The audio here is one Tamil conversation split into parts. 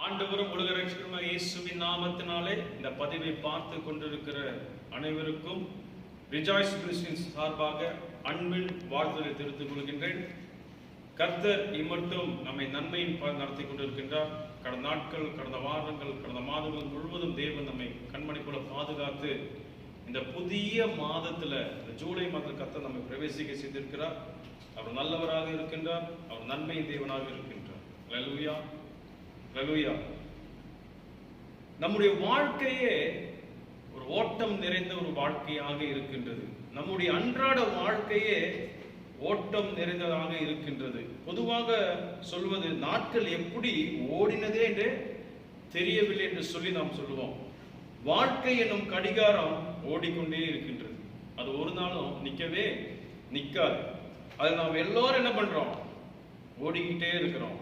ஆண்டவரும் உலக ரட்சகருமான இயேசுவின் நாமத்தினாலே இந்த பதிவை பார்த்து கொண்டிருக்கிற அனைவருக்கும் ரிஜாய்ஸ் கிறிஸ்டியன்ஸ் சார்பாக அன்பின் வாழ்த்துக்களை தெரிவித்துக் கொள்கின்றேன். கர்த்தர் இம்மட்டும் நம்மை நன்மையின் நடத்தி கொண்டிருக்கின்றார். கடந்த நாட்கள், கடந்த வாரங்கள், கடந்த மாதங்கள் முழுவதும் தேவன் நம்மை கண்மணி போல பாதுகாத்து இந்த புதிய மாதத்துல, இந்த ஜூலை மாதத்தில் கர்த்தர் நம்மை பிரவேசிக்க செய்திருக்கிறார். அவர் நல்லவராக இருக்கின்றார். அவர் நன்மையின் தேவனாக இருக்கின்றார். அல்லேலூயா, அல்லேலூயா. நம்முடைய வாழ்க்கையே ஒரு ஓட்டம் நிறைந்த ஒரு வாழ்க்கையாக இருக்கின்றது. நம்முடைய அன்றாட வாழ்க்கையே ஓட்டம் நிறைந்ததாக இருக்கின்றது. பொதுவாக சொல்வது நாட்கள் எப்படி ஓடினதே என்று தெரியவில்லை என்று சொல்லி நாம் சொல்லுவோம். வாழ்க்கை என்னும் கடிகாரம் ஓடிக்கொண்டே இருக்கின்றது. அது ஒரு நாளும் நிற்கவே நிற்காது. அது நாம் எல்லோரும் என்ன பண்றோம்? ஓடிக்கிட்டே இருக்கிறோம்.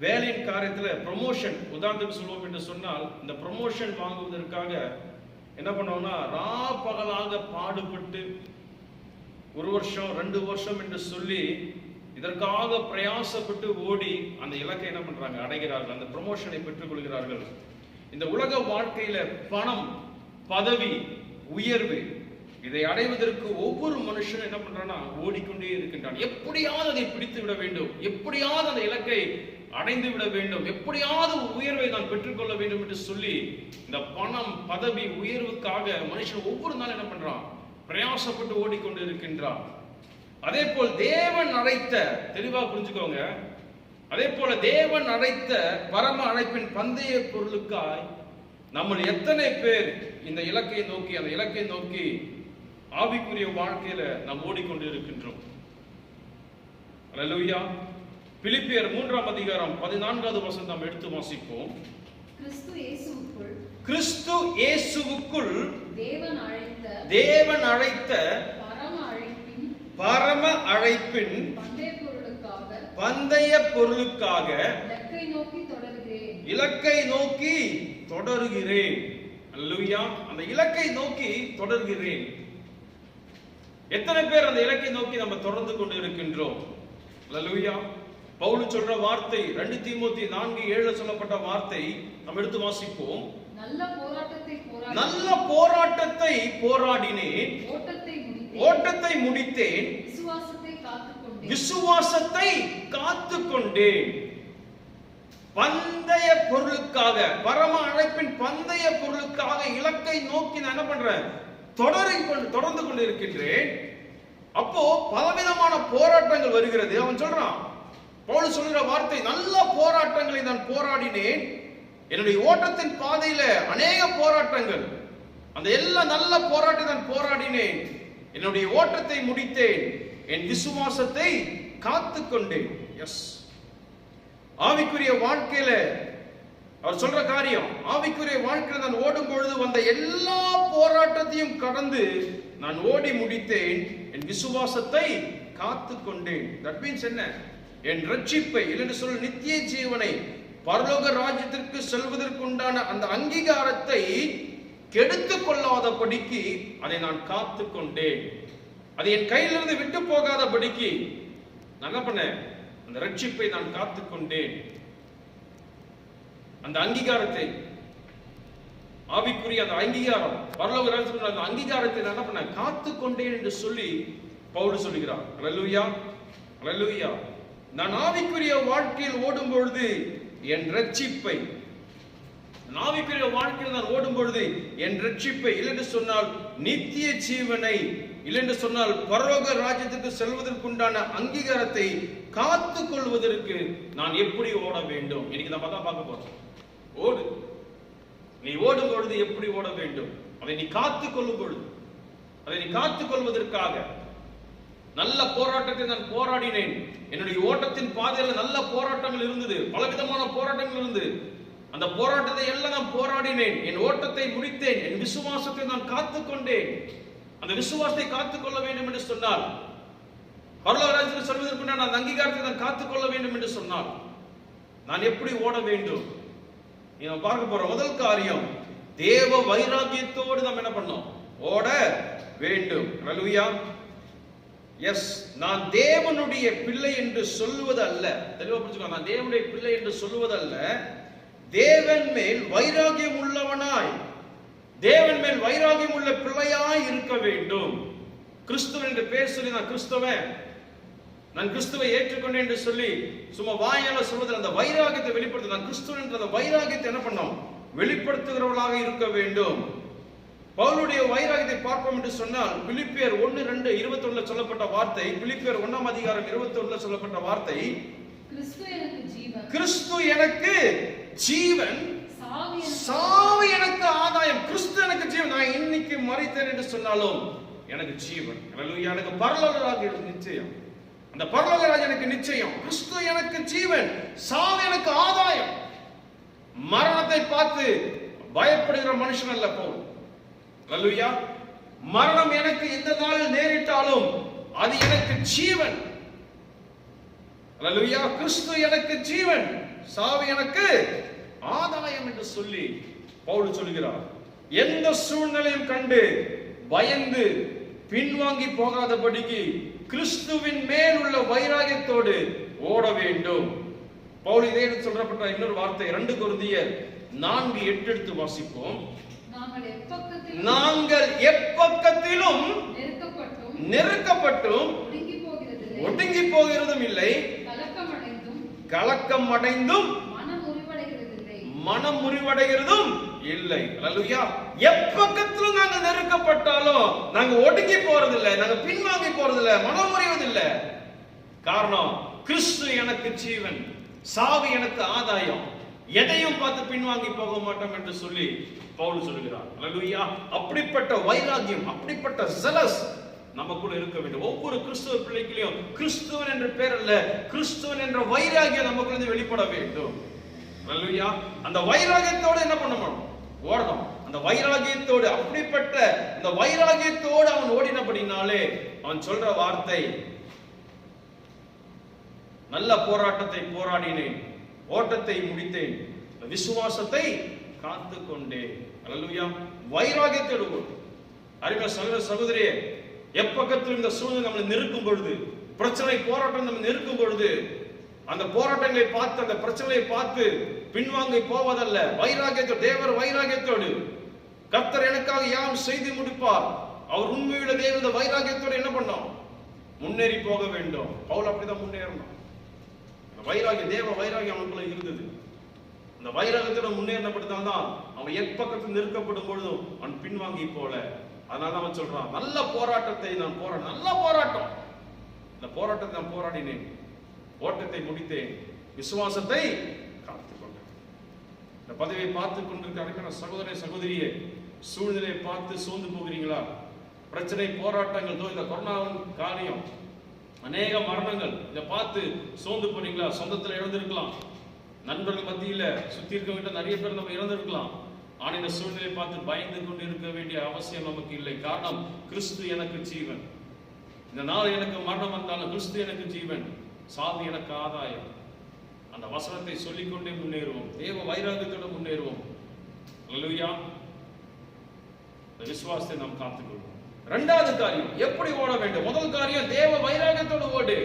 வேலையின் காரியத்துல ப்ரமோஷன் உதாரணத்துக்கு சொல்லுவோம் என்று சொன்னால், இந்த ப்ரமோஷன் வாங்குவதற்காக என்ன பண்ணுவோம்னா பகலாக பாடுபட்டு 1 வருஷம் 2 வருஷம் என்று சொல்லி இதற்காக பிரயாசப்பட்டு ஓடி அந்த இலக்கை என்ன பண்றாங்க? அடைகிறார்கள். அந்த ப்ரமோஷனை பெற்றுக் கொள்கிறார்கள். இந்த உலக வாழ்க்கையில பணம், பதவி, உயர்வு இதை அடைவதற்கு ஒவ்வொரு மனுஷனும் என்ன பண்றான்னா ஓடிக்கொண்டே இருக்கின்றான். எப்படியாவது அதை பிடித்து விட வேண்டும், எப்படியாவது அந்த இலக்கை அடைந்து விட வேண்டும், எப்படியாவது உயர்வை நான் பெற்றுக்கொள்ள வேண்டும் என்று சொல்லி இந்த பணம், பதவி, உயர்வுக்காக மனுஷன் ஒவ்வொரு நாளும் என்ன பண்றான்? பிரயாசப்பட்டு ஓடிக்கொண்டு இருக்கின்றான். அதே போல் தேவன் அழைத்த, தெளிவா புரிஞ்சுக்கோங்க, அதே போல தேவன் அழைத்த பரம அழைப்பின் பந்தய பொருளுக்காய் நம்ம எத்தனை பேர் இந்த இலக்கை நோக்கி, அந்த இலக்கை நோக்கி ஆவிக்குரிய வாழ்க்கையில நாம் ஓடிக்கொண்டு இருக்கின்றோம். அல்லேலூயா. பிலிப்பியர் 3ஆம் அதிகாரம் 14வது வசனம் நாம் எடுத்து வாசிப்போம். கிறிஸ்து இயேசுவுக்குள் தேவன் அழைத்த பரம அழைப்பின் பந்தய பொருளுக்காக இலக்கை நோக்கி தொடருகிறேன். அல்லேலூயா. அந்த இலக்கை நோக்கி தொடர்கிறேன். எத்தனை பேர் அந்த இலக்கை நோக்கி நம்ம தொடர்ந்து கொண்டு இருக்கின்றோம்? அல்லேலூயா. பவுல் சொல்ற வார்த்தை 2 தீமோத்தேயு 4:7 சொல்லப்பட்ட வார்த்தை நாம் எடுத்து வாசிப்போம். நல்ல போராட்டத்தை போராடினேன், ஓட்டத்தை முடித்தேன், விசுவாசத்தை காத்துக்கொண்டேன். பந்தய பொருளுக்காக, பரம அழைப்பின் பந்தய பொருளுக்காக இலக்கை நோக்கி நான் என்ன பண்றேன்? தொடர்ந்து கொண்டு இருக்கின்றேன். அப்போ பலவிதமான போராட்டங்கள் வருகிறது. அவன் சொல்றான், பவுல் சொல்கிற வார்த்தை, நல்ல போராட்டங்களை நான் போராடினேன், என்னுடைய ஓட்டத்தின் பாதையில அநேக போராட்டங்கள், அந்த எல்லா நல்ல போராட்டத்தை நான் போராடினேன், என்னுடைய ஓட்டத்தை முடித்தேன், என் விசுவாசத்தை காத்துக்கொண்டேன். எஸ், ஆவிக்குரிய வாழ்க்கையில அவர் சொல்ற காரியம், ஆவிக்குரிய வாழ்க்கையில நான் ஓடும் பொழுது வந்த எல்லா போராட்டத்தையும் கடந்து நான் ஓடி முடித்தேன், என் விசுவாசத்தை காத்துக்கொண்டேன். தட் மீன்ஸ் என்ன? என் ரட்சிப்பை, இல்லைன்னு சொல்ல நித்திய ஜீவனை, பரலோக ராஜ்யத்திற்கு செல்வதற்குண்டான அந்த அங்கீகாரத்தை கெடுத்துக் கொள்ளாதபடிக்கு அதை நான் காத்துக்கொண்டேன். அது என் கையிலிருந்து விட்டு போகாதபடிக்கு நான் என்ன பண்ணேன்? அந்த ரட்சிப்பை நான் காத்துக்கொண்டேன். அந்த அங்கீகாரத்தை, ஆவிக்குரிய அந்த அங்கீகாரம், பரலோக ராஜ்யத்திற்கு அந்த அங்கீகாரத்தை நான் என்ன பண்ணேன்? காத்துக்கொண்டேன் என்று சொல்லி பவுல் சொல்கிறார். அல்லேலூயா, அல்லேலூயா. நான் ஆவிக்குரிய வாழ்க்கையில் ஓடும் பொழுது என் ரட்சிப்பை, ஆவிக்குரிய வாழ்க்கையில் நான் ஓடும் பொழுது என் ரட்சிப்பை, இல்லைன்னு சொன்னால் நித்திய ஜீவனை, இல்லைன்னு சொன்னால் பரலோக ராஜ்யத்துக்கு செல்வதற்குண்டான அங்கீகாரத்தை காத்து கொள்வதற்கு நான் எப்படி ஓட வேண்டும்? இன்னைக்கு நம்ம தான் பார்க்க போறோம். ஓடு, நீ ஓடும் பொழுது எப்படி ஓட வேண்டும்? அதை நீ காத்துக் கொள்ளும் பொழுது, அதை நீ காத்துக் கொள்வதற்காக நல்ல போராட்டத்தை நான் போராடினேன். என்னுடைய ஓட்டத்தின் பாதையில் நல்ல போராட்டங்கள் இருந்தது, பலவிதமான போராட்டங்கள் இருந்தது. அந்த போராட்டத்தை எல்லாம் நான் போராடினேன், என் ஓட்டத்தை முடித்தேன், என் விசுவாசத்தை நான் காத்துக்கொண்டேன். அந்த விசுவாசத்தை காத்துக்கொள்ள வேண்டும் என்று சொன்னால், பரலோக ராஜ்யத்தில் செல்வதற்கு நான் அந்த அங்கீகாரத்தை நான் காத்துக்கொள்ள வேண்டும் என்று சொன்னால் நான் எப்படி ஓட வேண்டும்? நாம் பார்க்க போற முதல் காரியம், தேவ வைராக்கியத்தோடு நாம் என்ன பண்ணோம்? ஓட வேண்டும். அல்லேலூயா. எஸ், நான் தேவனுடைய பிள்ளை என்று சொல்லுவது அல்ல. தெளிவா புரிஞ்சுக்கோ. நான் தேவனுடைய பிள்ளை என்று சொல்லுவது அல்ல. தேவன் மேல் வைராகியம் உள்ளவனாய், தேவன் மேல் வைராகியம் உள்ள பிள்ளையாய் இருக்க வேண்டும். கிறிஸ்துவ என்று பேர் சொல்லி நான் கிறிஸ்தவன், நான் கிறிஸ்துவை ஏற்றுக்கொண்டேன் என்று சொல்லி சும்மா வாயால சொல்வதில் அந்த வைராகியத்தை வெளிப்படுத்த, நான் கிறிஸ்துவன் என்ற அந்த வைராகியத்தை என்ன பண்ணோம், வெளிப்படுத்துகிறவர்களாக இருக்க வேண்டும். பவுலுடைய வைராகியத்தை பார்ப்போம் என்று சொன்னால் பிலிப்பியர் 1:2-21 சொல்லப்பட்ட வார்த்தை, பிலிப்பியர் 1:21 சொல்லப்பட்ட வார்த்தை, கிறிஸ்து எனக்கு ஜீவன், சாவு எனக்கு ஆதாயம். கிறிஸ்து எனக்கு ஜீவன். நான் இன்னைக்கு மரித்தேன் என்று சொன்னாலும் எனக்கு ஜீவன். அல்லேலூயா. எனக்கு பரலோக ராஜ்யம் நிச்சயம். அந்த பரலோக ராஜ்யம் எனக்கு நிச்சயம். கிறிஸ்து எனக்கு ஜீவன், சாவு எனக்கு ஆதாயம். மரணத்தை பார்த்து பயப்படுகிற மனுஷன் அல்ல பவுல். அல்லேலூயா. மரணம் எனக்கு எந்த நாளில் நேரிட்டாலும் அது எனக்கு ஜீவன். அல்லேலூயா. கிறிஸ்து எனக்கு ஜீவன், சாவு எனக்கு ஆதாயம் என்று சொல்லி பவுல் சொல்கிறார். எந்த சூழ்நிலையும் கண்டு பயந்து பின்வாங்கி போகாதபடிக்கு கிறிஸ்துவின் மேல் உள்ள வைராகியத்தோடு ஓட வேண்டும். பவுல் இதே சொல்லப்பட்ட இன்னொரு வார்த்தை 2 கொரிந்தியர் 4:8 எடுத்து வாசிப்போம். நாங்கள் எப்பக்கத்திலும் நெருக்கப்பட்டும் ஒடுங்கி போகிறதும் இல்லை, கலக்கம் அடைந்தும் மனம் முறிவடைகிறதும் இல்லை. அல்லேலூயா. எப்பக்கத்திலும் நாங்க நெருக்கப்பட்டாலும் நாங்க ஒடுங்கி போறதில்லை, நாங்க பின்வாங்கி போறதில்லை, மனம் முறிவதில்லை. காரணம், கிறிஸ்து எனக்கு ஜீவன், சாவு எனக்கு ஆதாயம். எதையும் பார்த்து பின்வாங்கி போக மாட்டோம் என்று சொல்லி பவுல் சொல்கிறார். அல்லேலூயா. அப்படிப்பட்ட வைராகியம், அப்படிப்பட்ட ஜெலஸ் நமக்குள்ள இருக்க வேண்டும். ஒவ்வொரு கிறிஸ்துவ பிள்ளைகளையும் கிறிஸ்துவன் என்ற பேர் அல்ல, கிறிஸ்துவன் என்ற வைராகியம் நமக்குள்ள வெளிப்பட வேண்டும். அல்லேலூயா. அந்த வைராகியத்தோடு என்ன பண்ணணும், ஓடணும். அந்த வைராகியத்தோடு, அப்படிப்பட்ட அந்த வைராகியத்தோடு அவன் ஓடினபடினாலே அவன் சொல்ற வார்த்தை, நல்ல போராட்டத்தை போராடினேன், ஓட்டத்தை முடித்தேன், விசுவாசத்தை காத்து கொண்டேன். அல்லேலூயா. வைராகியத்தோடு ஓடு. அருமை சகோதர சகோதரியே, எப்பக்கத்தில் இந்த சூழ்நிலை நம்மளை நெருக்கும் பொழுது, பிரச்சனை போராட்டம் நம்ம நெருக்கும் பொழுது, அந்த போராட்டங்களை பார்த்து, அந்த பிரச்சனையை பார்த்து பின்வாங்கி போவதல்ல, வைராகியத்தோடு, தேவர் வைராகியத்தோடு, கர்த்தர் எனக்காக யாம் செய்து முடிப்பார், அவர் உண்மையுள்ள தேவ வைராகியத்தோடு என்ன பண்ணோம், முன்னேறி போக வேண்டும். பவுல் அப்படிதான் முன்னேறணும். வைராகியம், தேவ வைராகியம் அவனுக்குள்ள இருந்தது. அந்த வைராகியத்தோட முன்னேறினப்பட்டுதான் அவன் எப்பக்கத்தில் நிறுத்தப்படும் பொழுதும் அவன் பின்வாங்கி போல. அதனால அவன் சொல்றான், நல்ல போராட்டத்தை நான் போராட, நல்ல போராட்டம், இந்த போராட்டத்தை நான் போராடினேன், ஓட்டத்தை முடித்தேன், விசுவாசத்தை காத்துக் கொண்டேன். இந்த பதவியை பார்த்துக் கொண்டிருக்க சகோதர சகோதரியே, சூழ்நிலையை பார்த்து சோர்ந்து போகிறீங்களா? பிரச்சனை, போராட்டங்கள், இந்த கொரோனாவின் காரியம், அநேக மரணங்கள், இதை பார்த்து சோர்ந்து போறீங்களா? சொந்தத்தில் இழந்திருக்கலாம், நண்பர்கள் மத்தியில சுத்தி இருக்க நிறைய பேர் நம்ம இழந்திருக்கலாம். ஆனா இந்த சூழ்நிலையை பார்த்து பயந்து கொண்டு இருக்க வேண்டிய அவசியம் நமக்கு இல்லை. காரணம், கிறிஸ்து எனக்கு ஜீவன். இந்த நாள் எனக்கு மரணம் வந்தாலும் கிறிஸ்து எனக்கு ஜீவன், சாவு எனக்கு ஆதாயம். அந்த வசனத்தை சொல்லிக்கொண்டே முன்னேறுவோம், தேவ வைராகியத்தோடு முன்னேறுவோம். அல்லேலூயா. விசுவாசத்தை நாம் காத்துக்கொள்வோம். இரண்டாவது காரியம், எப்படி ஓட வேண்டும்? முதல் காரியம், தேவ வைராகியத்தோடு ஓடு.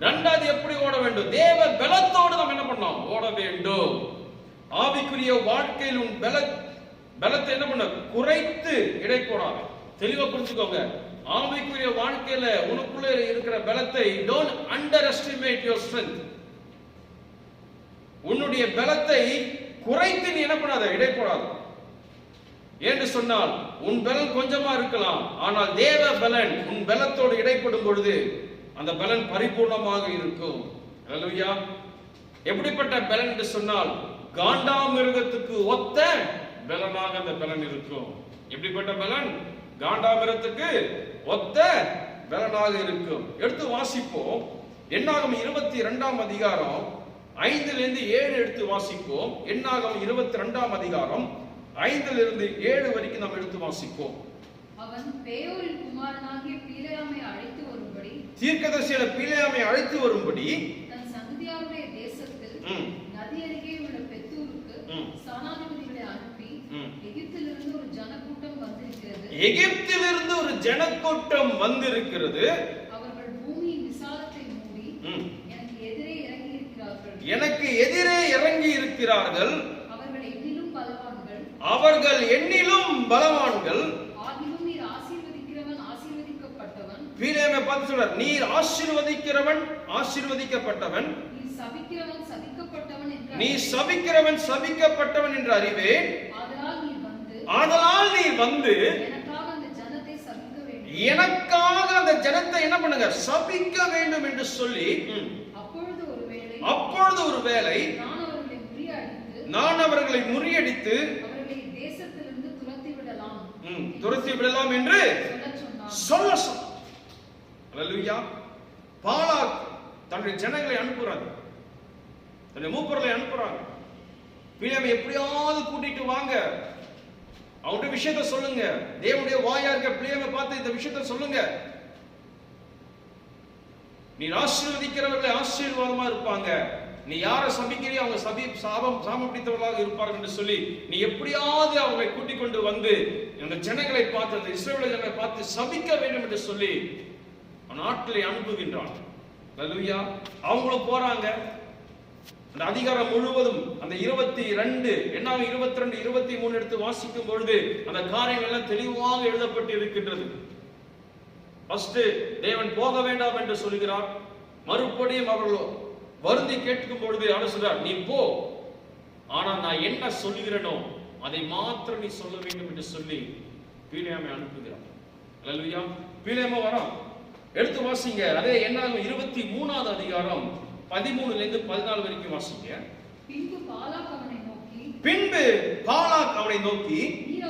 இரண்டாவது, எப்படி ஓட வேண்டும்? தேவ பலத்தோடு நாம் என்ன பண்ணோம், ஓட வேண்டும். ஆவிக்குரிய வாழ்க்கையில் உன் பலத்தை என்ன பண்ண, குறைத்து இடை போடாது. தெளிவா புரிஞ்சுக்கோங்க. ஆவிக்குரிய வாழ்க்கையில உனக்குள்ள இருக்கிற பலத்தை, don't underestimate your strength. உன்னுடைய பலத்தை குறைத்து நீ என்ன பண்ணாத, இடை போடாத. என்று சொன்னால் உன் பலன் கொஞ்சமா இருக்கலாம், ஆனால் தேவ பலன் உன் பலத்தோடு இடைப்படும் பொழுது அந்த பலன் பரிபூர்ணமாக இருக்கும். அல்லேலூயா. எப்படிப்பட்ட பலன் என்று சொன்னால், காண்டாமிருகத்துக்கு ஒத்த பலனாக அந்த பலன் இருக்கும். எப்படிப்பட்ட பலன்? காண்டாமிருகத்துக்கு ஒத்த பலனாக இருக்கும். எடுத்து வாசிப்போம். என்னாகும் 22ஆம் அதிகாரம் 5 7 எடுத்து வாசிப்போம். என்னாகும் 22ஆம் அதிகாரம் 5 7 வரைக்கும் நாம் எடுத்து வாசிப்போம். அவன் பேயோரின் குமாரனாகிய பிலேயாமை அழைத்து வரும்படி, தீர்க்கதரிசியான பிலேயாமை அழைத்து வரும்படி தன் சந்ததியாருடைய தேசத்தில் நதி அருகே உள்ள பெத்தூருக்கு சேனாதிபதிகளை அனுப்பி, எகிப்திலிருந்து ஒரு ஜனக்கூட்டம் வந்திருக்கிறது, எகிப்திலிருந்து ஒரு ஜனக்கூட்டம் வந்திருக்கிறது, அவர்கள் எனக்கு எதிரே இறங்கி இருக்கிறார்கள். அவர்கள் என்னிலும் பலவான்கள். அவர்கள் என்னிலும் பலவான்கள். ஆகிலும் நீர் ஆசீர்வதிக்கிறவன் ஆசீர்வதிக்கப்பட்டவன். பிலேயாமை பார்த்து சொல்றார், நீர் ஆசீர்வதிக்கிறவன் ஆசீர்வதிக்கப்பட்டவன். நீ சபிக்கிறவன் சபிக்கப்பட்டவன் என்று நீ சபிக்கிறவன் சபிக்கப்பட்டவன் என்று அறிவேன். ஆதலால் நீ வந்து எனக்காக அந்த ஜனத்தை சபிக்க வேண்டும். எனக்காக அந்த ஜனத்தை என்ன பண்ணுங்க, சபிக்க வேண்டும் என்று சொல்லி, அப்பொழுது ஒருவேளை நான் அவர்களை முறியடித்து அவர்களை தேசத்திலிருந்து துரத்தி விடலாம் என்று சொல்ல சொன்னார். அல்லேலூயா. பாலாக் தன்னுடைய ஜனங்களை அனுப்புறாங்க, தன்னுடைய மூப்பர்களை அனுப்புறாங்க. பிலேயாமை எப்படியாவது கூட்டிட்டு வாங்க, அவனுடைய விஷயத்தை சொல்லுங்க. தேவனுடைய வாயா இருக்க பிலேயாமை பார்த்து இந்த விஷயத்தை சொல்லுங்க. நீ ஆசீர்வதிக்கிறவர்களை ஆசீர்வாதமா இருப்பாங்க, நீ யாரை சபிக்கிறியோ அவங்க சாபம் பிடித்தவர்களாக இருப்பார்கள் என்று சொல்லி நீ எப்படியாவது அவங்களை கூட்டிக் கொண்டு வந்து அந்த ஜனங்களை பார்த்து, அந்த இஸ்ரவேல் ஜனங்களை பார்த்து சபிக்க வேண்டும் என்று சொல்லி அவன் ஆட்களை அனுப்புகின்றான். அல்லேலூயா. அவங்களும் போறாங்க. அந்த அதிகாரம் முழுவதும் அந்த 22 என்னாகும் 22 23 எடுத்து வாசிக்கும் பொழுது அந்த காரியங்கள் எல்லாம் தெளிவாக எழுதப்பட்டு இருக்கின்றது. ஃபர்ஸ்ட் தேவன் போக வேண்டாம் என்று சொல்கிறார். மறுபடியும் அவர்கள் வருந்தி கேட்கும் பொழுது அவர் சொல்றார், நீ போ, ஆனா நான் என்ன சொல்லுகிறேனோ அதை மாத்திரம் நீ சொல்ல வேண்டும் என்று சொல்லி பிலேயாமை அனுப்புகிறார். அல்லேலூயா. பிலேயாமை வரான். எடுத்து வாசிங்க. அதே என்னாகும் 23வது அதிகாரம் 13 இருந்து 14 வரைக்கும் வாசிங்க. பின்பு பாலாக் அவனை நோக்கி நீர்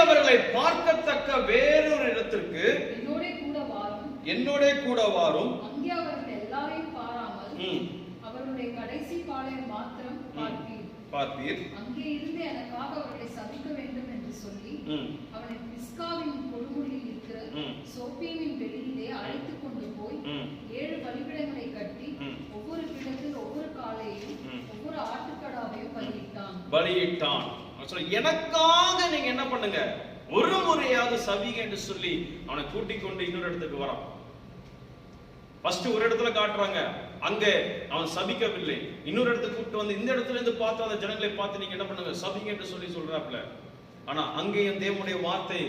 அவர்களை பார்க்கத்தக்க வேறொரு இடத்திற்கு என்னோட கூட வாரும். அங்கே அவர்கள் எல்லாரையும் பாராமல் அவருடைய கடைசி பாளையம் மாத்திரம் பார்ப்பீர். அங்கே இருந்து எனக்காக அவர்களை சபிக்க வேண்டும் என்று சொல்லி அவனை பிஸ்காவின் கொடுமுடியில் இருக்கிற சோப்பீமின் வெளியிலே அழைத்துக் கொண்டு போய் 7 பலிபீடங்களை கட்டி ஒவ்வொரு பீடத்தில் ஒவ்வொரு காளையையும் ஒவ்வொரு ஆட்டுக்கடாவையும் பலியிட்டான். எனக்காக நீங்க என்ன பண்ணுங்க, ஒரு முறையாவது சபிங்க என்று சொல்லி அவனை கூட்டிக் கொண்டு இன்னொரு இடத்துக்கு வரான். ஃபர்ஸ்ட் ஒரு இடத்துல காட்டுறாங்க, அங்க அவன் சபிக்கவில்லை. இன்னொரு இடத்துக்கு கூட்டு வந்து இந்த இடத்துல இருந்து பார்த்து அந்த ஜனங்களை பார்த்து நீங்க என்ன பண்ணுங்க, சபிங்க என்று சொல்லி சொல்றாப்ல. ஆனா அங்கேயும் தேவனுடைய வார்த்தை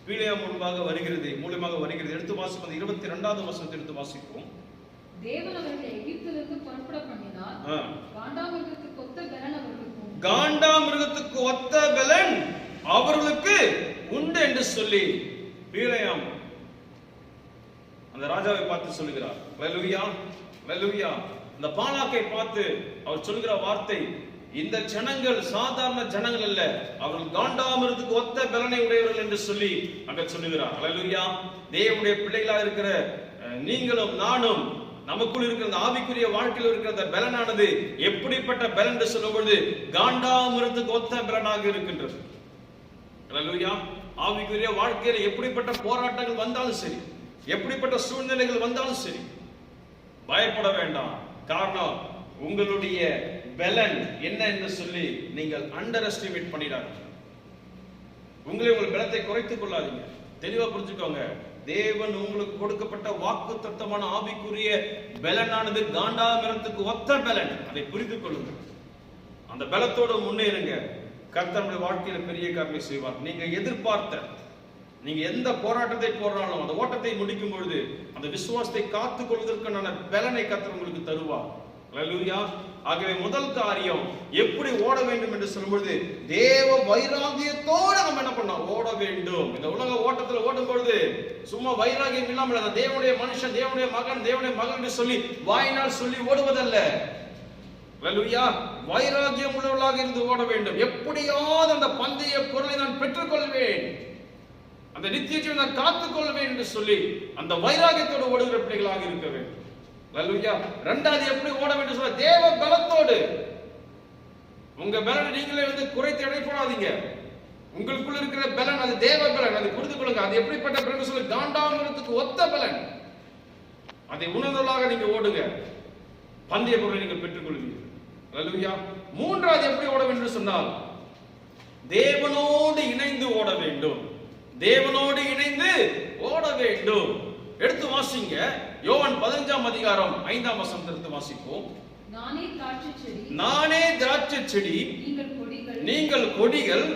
பிலேயாம் மூலமாக வருகிறது. எடுத்து வாசிப்போம். 22வது வசனத்தை எடுத்து வாசிப்போம். தேவன் அவர்களை எகிப்திலிருந்து புறப்பட பண்ணினார். காண்டாமிருகத்துக்கு ஒத்த பெலன் அவர்களுக்கு உண்டு என்று சொல்லி பிலேயாம் அந்த ராஜாவை பார்த்து சொல்லுகிறார். அல்லேலூயா. அல்லேலூயா. அந்த பாலாக்கை பார்த்து அவர் சொல்லுகிற வார்த்தை, இந்த ஜனங்கள் சாதாரண ஜனங்கள் அல்ல, அவர்கள் காண்டாமிருகத்துக்கு ஒத்த பலனை உடையவர்கள் என்று சொல்லி அங்க சொல்லுகிறார். அல்லேலூயா. தேவனுடைய பிள்ளைகளாக இருக்கிற நீங்களும் நானும் நமக்குள் இருக்கிற அந்த ஆவிக்குரிய வாழ்க்கையில் இருக்கிற அந்த பலனானது எப்படிப்பட்ட பலன் என்று சொல்லும்போது காண்டாமிருகத்துக்கு ஒத்த பலனாக இருக்கின்றது. அல்லேலூயா. ஆவிக்குரிய வாழ்க்கையில எப்படிப்பட்ட போராட்டங்கள் வந்தாலும் சரி, எப்படிப்பட்ட சூழ்நிலைகள் வந்தாலும் சரி, பயப்பட வேண்டாம். காரணம் உங்களுடைய பலன் என்ன என்று சொல்லி நீங்கள் அண்டர் எஸ்டிமேட் பண்ணிடாதீங்க. உங்கள் பலத்தை குறைத்துக் கொள்ளாதீங்க. தெளிவா புரிஞ்சுக்கோங்க. தேவன் உங்களுக்கு கொடுக்கப்பட்ட வாக்கு தத்தமான ஆவிக்குரிய பலனானது காண்டாமிருகத்துக்கு ஒத்த பலன். அதை புரிந்து கொள்ளுங்கள். அந்த பலத்தோடு முன்னேறுங்க. கர்த்தருடைய வாழ்க்கையில பெரிய காரியங்களை செய்வார். நீங்க எதிர்பார்த்த, நீங்க எந்த போராட்டத்தை போறாலும் அந்த ஓட்டத்தை முடிக்கும் பொழுது அந்த விசுவாசத்தை காத்துக் கொள்வதற்கான பலனை கர்த்தர் உங்களுக்கு தருவார். அல்லேலூயா. ஆகவே முதல் காரியம் எப்படி ஓட வேண்டும் என்று சொல்லும்போது தேவ வைராகியத்தோட நம்ம என்ன பண்ணோம், ஓட வேண்டும். இந்த உலக ஓட்டத்தில் ஓடும் பொழுது சும்மா வைராகியம் இல்லாமல் அந்த தேவனுடைய மனுஷன், தேவனுடைய மகன், தேவனுடைய மகன் என்று சொல்லி வாயினால் சொல்லி ஓடுவதல்ல. அல்லேலூயா. வைராகியம் உள்ளவர்களாக இருந்து ஓட வேண்டும். எப்படியாவது அந்த பந்தய பொருளை நான் பெற்றுக்கொள்வேன், அந்த நித்திய ஜீவனை நான் காத்துக் கொள்வேன் என்று சொல்லி அந்த வைராகியத்தோடு ஓடுகிற பிள்ளைகளாக இருக்க வேண்டும். அல்லேலூயா. இரண்டாவது எப்படி ஓட வேண்டும் சொல்ல, தேவ பலத்தோடு. உங்க பலனை நீங்களே குறைத்து எடை போடாதீங்க. உங்களுக்குள்ள இருக்கிற பலன் அது தேவ பலன். அதை புரிந்து கொள்ளுங்க. அது எப்படிப்பட்ட பலன் சொல்ல, காண்டாமிருகத்துக்கு ஒத்த பலன். அதை உணர்ந்தவர்களாக நீங்க ஓடுங்க. பந்தய பொருளை நீங்கள் பெற்றுக் கொள்வீர்கள். அல்லேலூயா. மூன்றாவது எப்படி ஓட வேண்டும் சொன்னால் தேவனோடு இணைந்து ஓட வேண்டும். தேவனோடு இணைந்து ஓட வேண்டும். எடுத்து வாசிங்க. யோவான் 15ஆம் அதிகாரம் 5ஆம் வசனத்திலிருந்து வாசிப்போம். நானே திராட்சை செடி, நானே திராட்சை செடி, நீங்கள் கொடிகள். நீங்கள் கொடிகள்.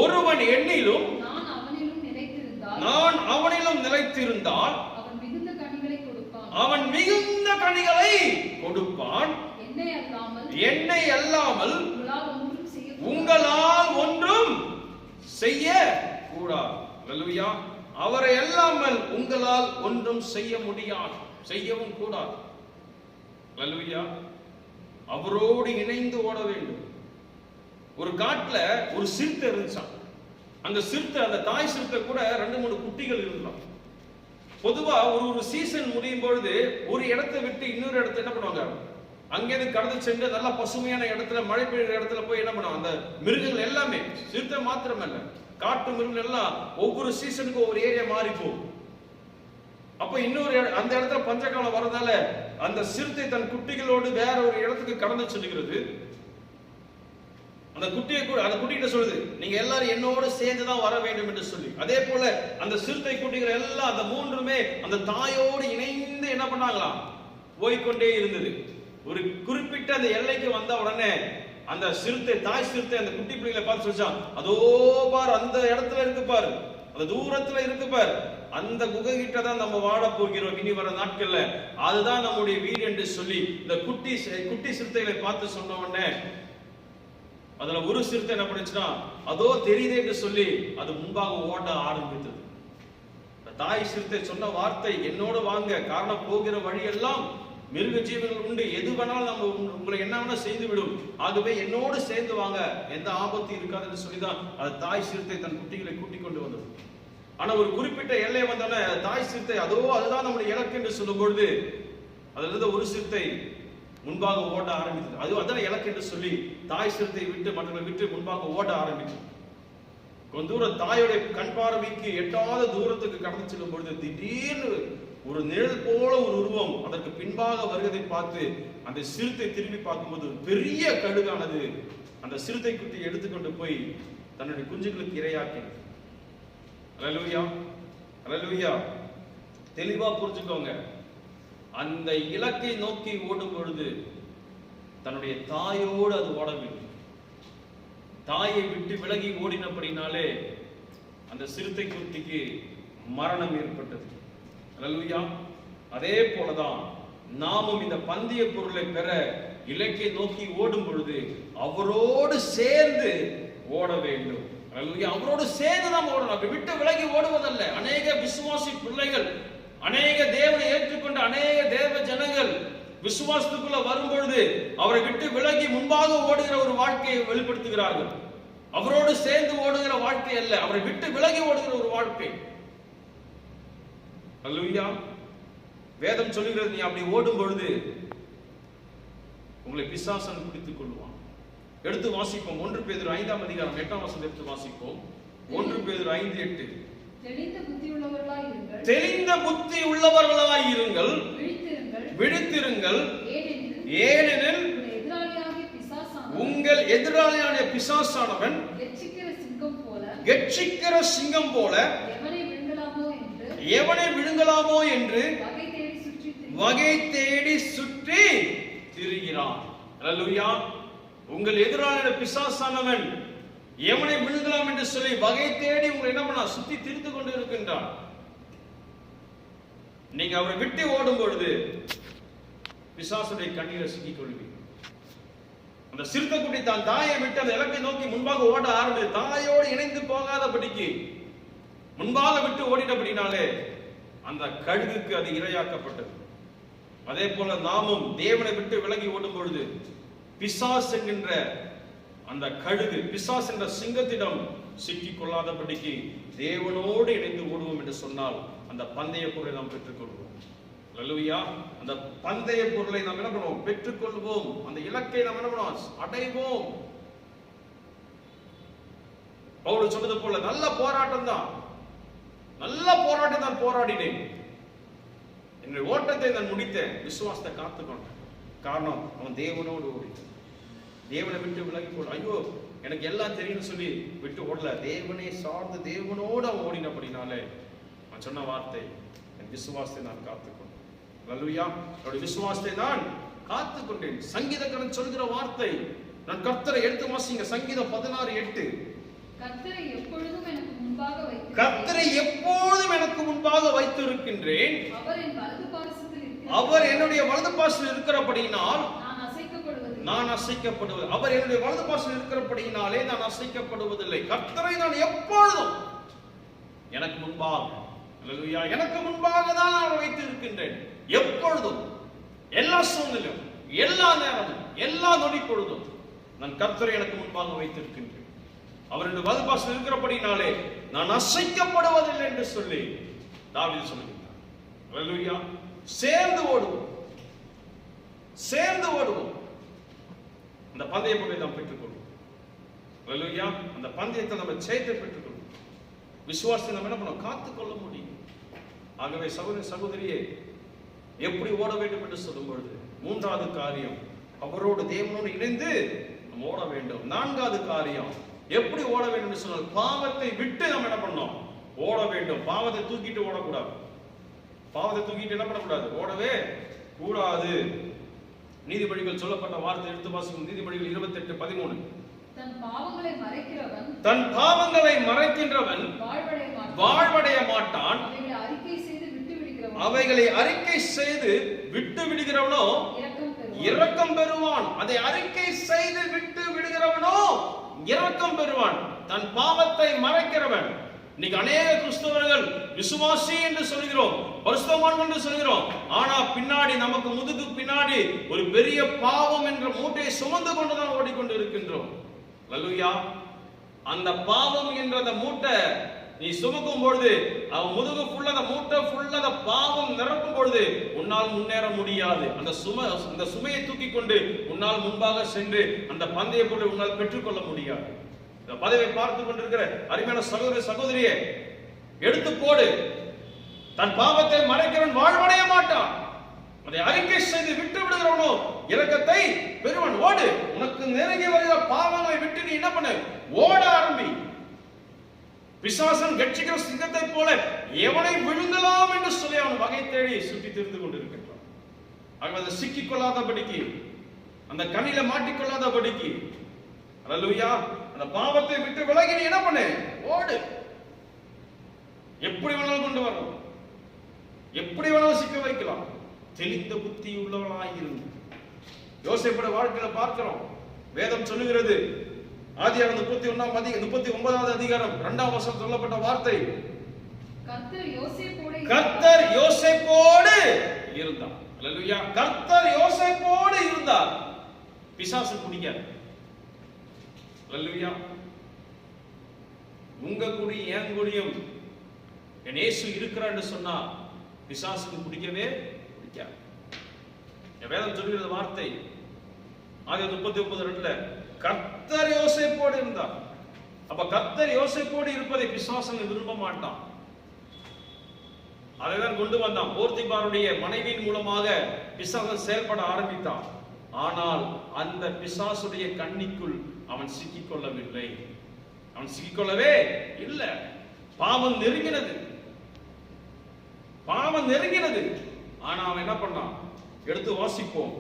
ஒருவன் என்னிலும் நான் அவனிலும் நிலைத்திருந்தால், நான் அவனிலும் நிலைத்திருந்தால் அவன் மிகுந்த கனிகளை கொடுப்பான். அவன் மிகுந்த கனிகளை கொடுப்பான். என்னை அல்லாமல் உங்களால் ஒன்றும் செய்ய கூடாது. அல்லேலூயா. அவரை அல்லாமல் உங்களால் ஒன்றும் செய்ய முடியாது, செய்யவும் கூடாது. அல்லேலூயா. அவரோடு இணைந்து ஓட வேண்டும். ஒரு காட்டுல ஒரு சிறுத்தை இருந்துச்சான். அந்த சிறுத்தை, அந்த தாய் சிறுத்தை கூட 2-3 குட்டிகள் இருந்தான். பொதுவா ஒரு சீசன் முடியும் பொழுது ஒரு இடத்தை விட்டு இன்னொரு இடத்தை என்ன பண்ணுவாங்க, அங்கேருந்து கடந்து சென்று நல்லா பசுமையான இடத்துல, மழை பெய்யுற இடத்துல போய் என்ன பண்ணுவாங்க, அந்த மிருகங்கள் எல்லாமே, சிறுத்தை மாத்திரமல்ல, காட்டு மிருகங்கள் எல்லாம் ஒவ்வொரு சீசனுக்கு ஒவ்வொரு ஏரியா மாறி போகும். அப்ப இன்னொரு அந்த இடத்துல பஞ்சகாலம் வரதால அந்த சிறுத்தை தன் குட்டிகளோடு வேற ஒரு இடத்துக்கு கடந்து செல்கிறது. அந்த குட்டியை கூட அந்த குட்டிகிட்ட சொல்லுது, நீங்க எல்லாரும் என்னோட சேர்ந்துதான் வர வேண்டும் என்று சொல்லி. அதே போல அந்த சிறுத்தை குட்டிகள் எல்லாம் அந்த 3மே அந்த தாயோடு இணைந்து என்ன பண்ணாங்களாம், போய்கொண்டே இருந்தது. ஒரு குறிப்பிட்ட அந்த எல்லைக்கு வந்த உடனே அந்த சிறுத்தை, தாய் சிறுத்தை அந்த குட்டி பிள்ளைகளை பார்த்து சொல்லிச்சான், அதோ பாரு அந்த இடத்துல இருக்கு பாரு, அந்த தூரத்துல இருக்கு பாரு, அந்த குகை கிட்ட தான் நம்ம வாழ போகிறோம் இனி வர நாட்கள்ல, அதுதான் நம்முடைய வீடு என்று சொல்லி இந்த குட்டி சிறுத்தைகளை பார்த்து சொன்ன உடனே அதுல ஒரு சிறுத்தை என்ன பண்ணுச்சுன்னா, அதோ தெரியுதே என்று சொல்லி அது முன்பாக ஓட ஆரம்பித்தது. தாய் சிறுத்தை சொன்ன வார்த்தை, என்னோட வாங்க, காரணம் போகிற வழியெல்லாம் மிருக ஜீவன்கள் உண்டு, எது வேணாலும் நம்ம உங்களை என்ன வேணா செய்து விடும், ஆகவே என்னோடு சேர்ந்து வாங்க, எந்த ஆபத்து இருக்காதுன்னு சொல்லிதான் அது தாய் சிறுத்தை தன் குட்டிகளை கூட்டிக் கொண்டு வந்தது. ஆனா ஒரு குறிப்பிட்ட எல்லை வந்தோடனே தாய் சிறுத்தை அதோ அதுதான் நம்முடைய இலக்கு என்று சொல்லும் பொழுது அதுல இருந்த ஒரு சிறுத்தை முன்பாக ஓட ஆரம்பித்தது. அது அதான் இலக்கு என்று சொல்லி தாய் சிறுத்தை விட்டு மற்றவர்களை விட்டு முன்பாக ஓட ஆரம்பித்தது. கொஞ்ச தூரம் தாயோடைய கண் பார்வைக்கு எட்டாத தூரத்துக்கு கடந்து செல்லும் பொழுது திடீர்னு ஒரு நிழல் போல ஒரு உருவம் அதற்கு பின்பாக வருவதை பார்த்து அந்த சிறுத்தை திரும்பி பார்க்கும்போது பெரிய கழுகானது அந்த சிறுத்தை குட்டி எடுத்துக்கொண்டு போய் தன்னுடைய குஞ்சுகளுக்கு இரையாக்கினது. அல்லேலூயா, அல்லேலூயா. தெளிவா புரிஞ்சுக்கோங்க, அந்த இலக்கை நோக்கி ஓடும் பொழுது தன்னுடைய தாயோடு அது ஓடவில்லை. தாயை விட்டு விலகி ஓடினபடினாலே அந்த சிறுத்தை குட்டிக்கு மரணம் ஏற்பட்டது. அல்லேலூயா. அதே போலதான் நாமும் இந்த பந்தய பொருளை பெற இலக்கை நோக்கி ஓடும் பொழுது அவரோடு சேர்ந்து ஓட வேண்டும். அல்லேலூயா. அவரோடு சேர்ந்து நாம் ஓடணும், அப்படி விட்டு விலகி ஓடுவதல்ல. அநேக விசுவாசி பிள்ளைகள், அநேக தேவனை ஏற்றுக்கொண்ட அநேக தேவ ஜனங்கள் விசுவாசத்துக்குள்ள வரும் பொழுது அவரை விட்டு விலகி முன்பாக ஓடுகிற ஒரு வாழ்க்கையை வெளிப்படுத்துகிறார்கள். அவரோடு சேர்ந்து ஓடுகிற வாழ்க்கை அல்ல, அவரை விட்டு விலகி ஓடுகிற ஒரு வாழ்க்கை. அல்லேலூயா. வேதம் சொல்லுகிறது, நீ அப்படி ஓடும் பொழுது உங்களை பிசாசன் பிடித்துக் கொள்வான். எடுத்து வாசிப்போம். 1 பேதுரு 5ஆம் அதிகாரம் 8ஆம் வசனம் எடுத்து வாசிப்போம். 1 பேதுரு 5:8. தெளிந்த புத்தி உள்ளவர்களாய் இருங்கள், விழித்திருங்கள், ஏனெனில் உங்கள் எதிராளியான பிசாசானவன் கெர்ச்சிக்கிற சிங்கம் போல எவனை விழுங்கலாமோ என்று வகை தேடி சுற்றி திரிகிறான். அல்லேலூயா. உங்கள் எதிராளியான பிசாசானவன் எவனை விழுங்கலாம் என்று சொல்லி வகை தேடி உங்களை என்ன பண்ண சுத்தி திரிந்து கொண்டு இருக்கின்றான். நீங்க அவரை விட்டு ஓடும் பொழுது பிசாசுடைய கண்ணீரை சிக்கிக் கொள்வீங்க. அந்த சிறுத்தை குட்டி தான் தாயை விட்டு அந்த இலக்கை நோக்கி முன்பாக ஓட ஆரம்பித்து தாயோடு இணைந்து போகாதபடிக்கு முன்பாக விட்டு ஓடினபடினாலே அந்த கழுகுக்கு அது இரையாக்கப்பட்டது. அதே போல நாமும் தேவனை விட்டு விலகி ஓடும் பொழுது பிசாசு என்கின்ற அந்த கழுகு, பிசாசு என்ற சிங்கத்திடம் சிக்கிக் கொள்ளாதபடிக்கு தேவனோடு இணைந்து ஓடுவோம் என்று சொன்னால் அந்த பந்தய பொருளை நாம் பெற்றுக்கொள்வோம். அல்லேலூயா. அந்த பந்தய பொருளை நாம் என்ன பண்ணுவோம், பெற்றுக்கொள்வோம். அந்த இலக்கை நாம் என்ன பண்ணுவோம், அடைவோம். பவுல் சொன்னது போல நல்ல போராட்டம் தான், நல்ல போராட்டம் தான் போராடினேன், என்னுடைய ஓட்டத்தை நான் முடித்தேன், விசுவாசத்தை காத்துக்கொண்டேன். காரணம், அவன் தேவனோடு ஓடி தேவனை விட்டு விலகி போட, ஐயோ எனக்கு எல்லாம் தெரியும் சொல்லி விட்டு ஓடல, தேவனை சார்ந்து தேவனோடு அவன் ஓடினபடினாலே அவன் சொன்ன வார்த்தை, என் விசுவாசத்தை நான் காத்துக்கொண்டேன். அல்லேலூயா. என்னுடைய விசுவாசத்தை நான் காத்துக்கொண்டேன். சங்கீதக்காரன் சொல்கிற வார்த்தை, நான் கர்த்தரை எடுத்து வாசிங்க. சங்கீதம் 16:8. கர்த்தரை எப்பொழுதும் எனக்கு முன்பாக வைத்திருக்கிறேன். கர்த்தரை எப்பொழுதும் எனக்கு முன்பாக வைத்திருக்கின்றேன். அவர் என் வலது பாரிசத்தில் இருக்கிறார். அவர் என்னுடைய வலது பாரிசத்தில் இருக்கிறபடியினால் நான் அசைக்கப்படுவதில்லை. அவர் என்னுடைய வலது பாரிசத்தில் இருக்கிறபடியினாலே நான் அசைக்கப்படுவதில்லை. கர்த்தரை நான் எப்பொழுதும் எனக்கு முன்பாக, அல்லேலூயா, எனக்கு முன்பாக தான் நான் வைத்திருக்கின்றேன். எப்பொழுதும், எல்லா சூழ்நிலையும், எல்லா நேரமும், எல்லா நொடி பொழுதும் நான் கர்த்தரை எனக்கு முன்பாக வைத்திருக்கின்றேன். அவருடைய வலது பாரிசத்தில் இருக்கிறபடினாலே நான் அசைக்கப்படுவதில்லை என்று சொல்லி தாவீது சொல்லுகிறார். அல்லேலூயா. சேர்ந்து ஓடுவோம், சேர்ந்து ஓடுவோம். அந்த பந்தய பொருளை நாம் பெற்றுக்கொள்வோம். அல்லேலூயா. அந்த பந்தயத்தை நம்ம ஜெயத்தை பெற்றுக்கொள்வோம். விசுவாசத்தை நம்ம என்ன பண்ணோம்? காத்துக்கொள்ள முடியும். ஆகவே சகோதர சகோதரியே, எப்படி ஓட வேண்டும் என்று சொல்லும் பொழுது மூன்றாவது காரியம், அவரோடு தேவனோடு இணைந்து நம்ம ஓட வேண்டும். நான்காவது காரியம், எப்படி ஓட வேண்டும் என்று சொன்னால் பாவத்தை விட்டு நம்ம என்ன பண்ணோம்? ஓட வேண்டும். பாவத்தை தூக்கிட்டு ஓடக்கூடாது. பாவத்தை தூக்கிட்டு என்ன பண்ணக்கூடாது? ஓடவே கூடாது. நீதிபதிகள் சொல்லப்பட்ட வார்த்தை எடுத்து வாசிக்கும். நீதிபதிகள் 28:13. தன் பாவங்களை மறைக்கிறவன், தன் பாவங்களை மறைக்கின்றவன் வாழ்வடைய மாட்டான். அவைகளை அறிக்கை செய்து விட்டு விடுகிறவனோ இரக்கம் பெறுவான். அதை அறிக்கை செய்து விட்டு விடுகிறவனோ இரக்கம் பெறுவான். தன் பாவத்தை மறைக்கிறவன். இன்னைக்கு அநேக கிறிஸ்தவர்கள் விசுவாசி என்று சொல்கிறோம், பரிசுத்தவான் என்று சொல்கிறோம். ஆனா பின்னாடி, நமக்கு முதுகு பின்னாடி ஒரு பெரிய பாவம் என்ற மூட்டையை சுமந்து கொண்டுதான் ஓடிக்கொண்டு இருக்கின்றோம். அல்லேலூயா. அந்த பாவம் என்ற அந்த மூட்டை நீ சுமக்கும் பொழுது, அவன் முதுகு ஃபுல்லா, அந்த மூட்டை ஃபுல்லா அந்த பாவம் நிரப்பும் பொழுது உன்னால் முன்னேற முடியாது. அந்த சுமையை தூக்கி கொண்டு உன்னால் முன்பாக சென்று அந்த பந்தய பொருளை உன்னால் பெற்றுக்கொள்ள முடியாது. இந்த பதவியை பார்த்து கொண்டிருக்கிற அருமையான சகோதர சகோதரியே, எடுத்து போடு. தன் பாவத்தை மறைக்கிறவன் வாழ்வடைய மாட்டான். அதை அறிக்கை செய்து விட்டு விடுகிறவனோ இரக்கத்தை பெறுவன். ஓடு. உனக்கு நெருங்கி வருகிற பாவங்களை விட்டு நீ என்ன பண்ணு? ஓட ஆரம்பி. பிசாசன் கட்சிக்கிற சிங்கத்தை போல எவனை விழுங்கலாம் என்று சொல்லி அவன் வகை தேடி சுற்றி திரிந்து கொண்டிருக்கின்றான். ஆக அதை சிக்கிக் கொள்ளாதபடிக்கு, அந்த கண்ணில மாட்டிக்கொள்ளாதபடிக்கு, அல்லேலூயா, அந்த பாவத்தை விட்டு விலகி நீ என்ன பண்ணு? ஓடு. எப்படி வேணாலும் கொண்டு வரலாம், எப்படி வேணாலும் சிக்க வைக்கலாம். தெளிந்த புத்தி உள்ளவனாயிருந்து. யோசேப்புடைய வாழ்க்கையில பார்க்கிறோம். வேதம் சொல்லுகிறது, ஆதியாகமம் 39வது அதிகாரம் 2ஆம் வசனம் சொல்லப்பட்ட வார்த்தை, கர்த்தர் யோசேப்போடு இருந்தார். அல்லேலூயா. கர்த்தர் யோசேப்போடு இருந்தார். பிசாசு பிடிக்காது. அல்லேலூயா. உங்க குடி என் குடியும் என் இயேசு இருக்கிறார் என்று சொன்னா பிசாசுக்கு பிடிக்கவே பிடிக்காது. வேதம் சொல்லுகிற வார்த்தை ஆதியாகமம் 39:2 கர்த்தர் யோசேப்போடு இருந்தார். அப்ப கர்த்தர் யோசேப்போடு இருப்பதை பிசாசன் விரும்ப மாட்டான். அதைதான் கொண்டு வந்தான். போர்த்திபாருடைய மனைவியின் மூலமாக பிசாசன் செயல்பட ஆரம்பித்தான். ஆனால் அந்த பிசாசுடைய கண்ணிக்குள் அவன் சிக்கிக்கொள்ளவில்லை. அவன் சிக்கிக்கொள்ளவே இல்லை. பாவம் நெருங்கினது, பாவம் நெருங்கினது. ஆனா அவன் என்ன பண்ணான்? எடுத்து வாசிப்போம்.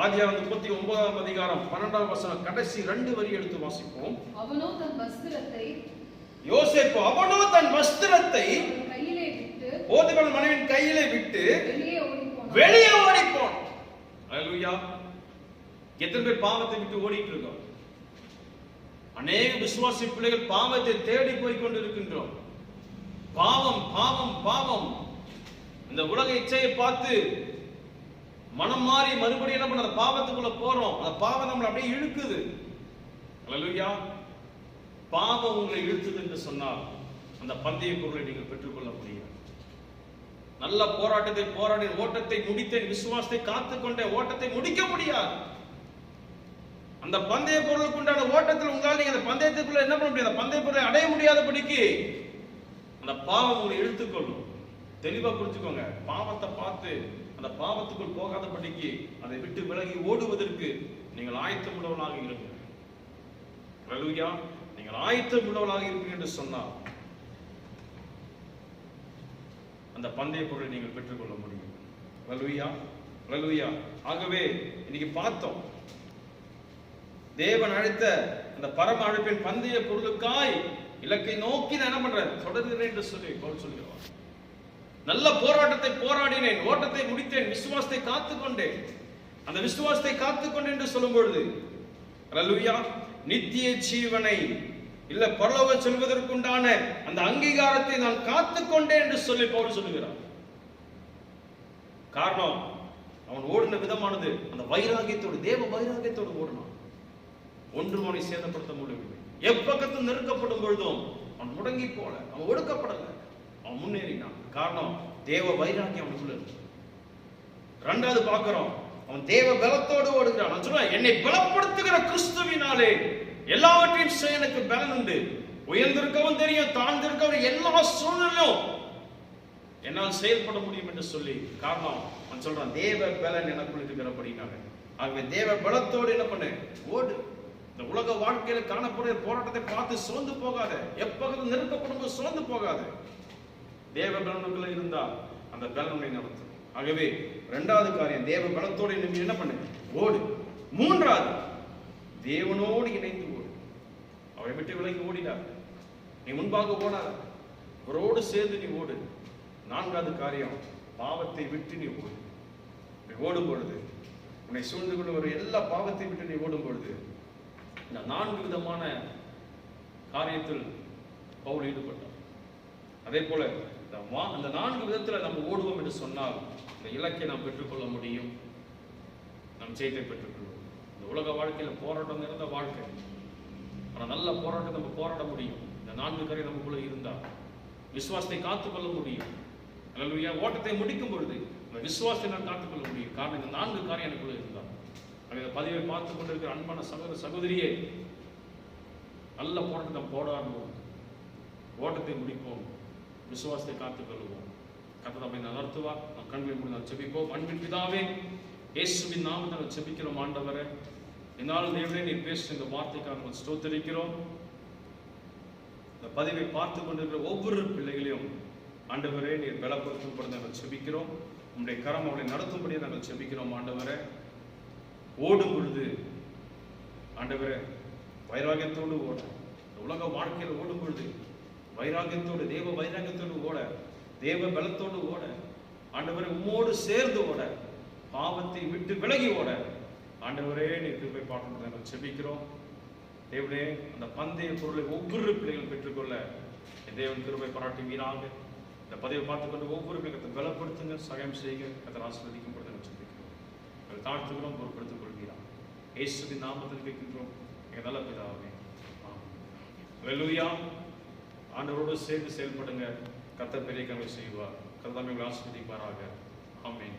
ஆதியாகமம் 39ஆம் அதிகாரம் 12ஆம் வசனம் கடைசி 2 வரி எடுத்து வாசிப்போம். அவனோ தன் வஸ்திரத்தை, யோசேப்பு அவனோ தன் வஸ்திரத்தை கையிலே விட்டு, போர்த்திபார் மனைவியின் கையிலே விட்டு வெளியே ஓடி போனான். அல்லேலூயா. எத்தனை பேர் பாவத்தை விட்டு ஓடிட்டு இருக்கோம்? அநேக விசுவாசி பிள்ளைகள் பாவத்தை தேடி போய் கொண்டிருக்கின்றோம். பாவம் பாவம் பாவம். இந்த உலக இச்சையை பார்த்து மனம் மாறி மறுபடியும் என்ன பண்ண? பாவத்துக்குள்ள போறோம். அந்த பாவம் நம்மளை அப்படியே இழுக்குது. அல்லேலூயா. பாவம் உங்களை இழுத்துது என்று சொன்னால் அந்த பந்தய பொருளை நீங்கள் பெற்றுக்கொள்ள முடியாது. நல்ல போராட்டத்தை போராடி ஓட்டத்தை முடித்தேன், விசுவாசத்தை காத்துக்கொண்டே ஓட்டத்தை முடிக்க முடியாது. அந்த பந்தய பொருளுக்கு உண்டான ஓட்டத்தில் உங்களால் நீங்க அந்த பந்தயத்துக்குள்ள என்ன பண்ண முடியாது? பந்தய பொருளை அடைய முடியாதபடிக்கு அந்த பாவம் உங்களை இழுத்துக்கொள்ளும். தெளிவா புரிஞ்சுக்கோங்க. பாவத்தை பார்த்து அந்த பாவத்துக்குள் போகாதபடிக்கு அதை விட்டு விலகி ஓடுவதற்கு நீங்கள் ஆயத்தம் உள்ளவனாக இருங்க. அல்லேலூயா. நீங்கள் ஆயத்தம் உள்ளவனாக இருப்பீங்க என்று சொன்னால் அந்த பந்தய பொருளை நீங்கள் பெற்றுக்கொள்ள முடியும். ஹல்லேலூயா, ஹல்லேலூயா. ஆகவே இன்னைக்கு பார்த்தோம், தேவன் அழைத்த அந்த பரம அழைப்பின் பந்தய பொருளுக்காய் இலக்கை நோக்கி நான் என்ன பண்றேன், தொடர்கிறேன் என்று சொல்லி பவுல் சொல்கிறார். நல்ல போராட்டத்தை போராடினேன், ஓட்டத்தை முடித்தேன், விசுவாசத்தை காத்துக்கொண்டேன். அந்த விசுவாசத்தை காத்துக்கொண்டேன் என்று சொல்லும் பொழுது ஹல்லேலூயா, நித்திய ஜீவனை இல்ல பரலோக செல்வதற்குண்டான அந்த அங்கீகாரத்தை நான் காத்துக்கொண்டேன் என்று சொல்லி பவுல் சொல்லுகிறார். காரணம், அவன் ஓடின விதமானது அந்த வைராகியத்தோடு, தேவ வைராகியத்தோடு ஓடினான். ஒன்றும் அவனை சேதப்படுத்த முடியவில்லை. எப்பக்கத்தில் நெருக்கப்படும் பொழுதும் அவன் முடங்கி போல, அவன் ஒடுக்கப்படல, அவன் முன்னேறினான். காரணம், தேவ வைராகியம் அவனுக்குள்ள இருக்கு. இரண்டாவது பார்க்கிறோம், அவன் தேவ பலத்தோடு ஓடுகிறான். நான் சொல்றேன், என்னை பலப்படுத்துகிற கிறிஸ்துவினாலே எல்லாவற்றையும் செய்ய எனக்கு பலன் உண்டு. உயர்ந்திருக்கவும் தெரியும், தாழ்ந்திருக்கவும் எல்லா சூழ்நிலையும் என்னால் செயல்பட முடியும் என்று சொல்லி, காரணம் அவன் சொல்றான், தேவ பலன் எனக்குள் இருக்கிறபடினால. ஆகவே தேவ பலத்தோடு என்ன பண்ண, ஓடு. இந்த உலக வாழ்க்கையில காணப்படுற போராட்டத்தை பார்த்து சோர்ந்து போகாத, எப்போதும் நெருக்கப்படும் போது சோர்ந்து போகாத. தேவ பலனுக்குள்ள இருந்தால் அந்த பலனை நடத்தும். ஆகவே இரண்டாவது காரியம், தேவ பலத்தோடு நீ என்ன பண்ணு, ஓடு. மூன்றாவது, தேவனோடு இணைந்து ஓடு. அவரை விட்டு விலகி ஓடினார், நீ முன்பாக ஓடாத, அவரோடு சேர்ந்து நீ ஓடு. நான்காவது காரியம், பாவத்தை விட்டு நீ ஓடு. நீ ஓடும் பொழுது உன்னை சூழ்ந்து கொண்டு ஒரு எல்லா பாவத்தை விட்டு நீ ஓடும் பொழுது, இந்த 4 விதமான காரியத்தில் பவுல் ஈடுபட்டார். அதே போல அந்த 4 விதத்தில் நம்ம ஓடுவோம் என்று சொன்னால் இந்த இலக்கை நாம் பெற்றுக்கொள்ள முடியும், நம் ஜெயத்தை பெற்றுக்கொள்வோம். இந்த உலக வாழ்க்கையில போராட்டம் நிறைந்த வாழ்க்கை, ஆனால் நல்ல போராட்டம் நம்ம போராட முடியும். இந்த 4 காரியம் நமக்குள்ள இருந்தால் விசுவாசத்தை காத்துக்கொள்ள முடியும். ஹல்லேலூயா. ஓட்டத்தை முடிக்கும் பொழுது அந்த விசுவாசத்தை நான் காத்துக்கொள்ள முடியும். காரணம், இந்த 4 காரியம் எனக்குள்ள இருந்தால். அந்த பதிவை பார்த்து கொண்டிருக்கிற அன்பான சகோதர சகோதரியே, நல்ல போராட்டத்தை போராடுவோம், ஓட்டத்தை முடிப்போம், விசுவாசத்தை காத்துக்கொள்வோம். கர்த்தர் நம்மை நடத்துவார். நம் கண்களை மூடி நாம் ஜெபிப்போம். அன்பின் பிதாவே, இயேசுவின் நாமத்தில் ஜெபிக்கிறோம். ஆண்டவரே, என்னால் தேவனே நீர் பேசுகிற இந்த வார்த்தைக்காக நாங்கள் ஸ்தோத்திரிக்கிறோம். இந்த பதிவை பார்த்து கொண்டிருக்கிற ஒவ்வொரு பிள்ளைகளையும் ஆண்டவரே நீர் பலப்படுத்தும்படி நாங்கள் ஜெபிக்கிறோம். உம்முடைய கரம் அவளை நடத்தும்படியே நாங்கள் ஜெபிக்கிறோம். ஆண்டவரே, ஓடும் பொழுது ஆண்டவரே வைராகியத்தோடு ஓட, உலக வாழ்க்கையில் ஓடும் பொழுது வைராகியத்தோடு, தேவ வைராகியத்தோடு ஓட, தேவ பலத்தோடு ஓட, ஆண்டவரே உம்மோடு சேர்ந்து ஓட, பாவத்தை விட்டு விலகி ஓட ஆண்டவரே நீ கிருபை பாராட்ட நாங்கள் ஜெபிக்கிறோம். தேவனே, அந்த பந்தய பொருளை ஒவ்வொரு பிள்ளைகள் பெற்றுக்கொள்ள தேவன் கிருபை பாராட்டி வீராக இந்த பதிவை பார்த்துக்கொண்டு ஒவ்வொரு பிள்ளைகளை பலப்படுத்துங்க, சகாயம் செய்யுங்க. கர்த்தர் ஆசீர்வதிக்கும் பொழுது நாங்கள் ஜெபிக்கிறோம், நாங்கள் தாழ்த்துக்கிறோம், பொருட்படுத்திக் கொள்கிறோம். இயேசுவின் நாமத்தில் கேட்கின்றோம் எங்கள் நல்ல பிதாவே, ஆமென். ஹல்லேலூயா. ஆண்டவரோடு சேர்ந்து செயல்படுங்க, கர்த்தர் பெரிய காரியங்களை செய்வார். கர்த்தர் உங்களை ஆசீர்வதிப்பாராக. ஆமென்.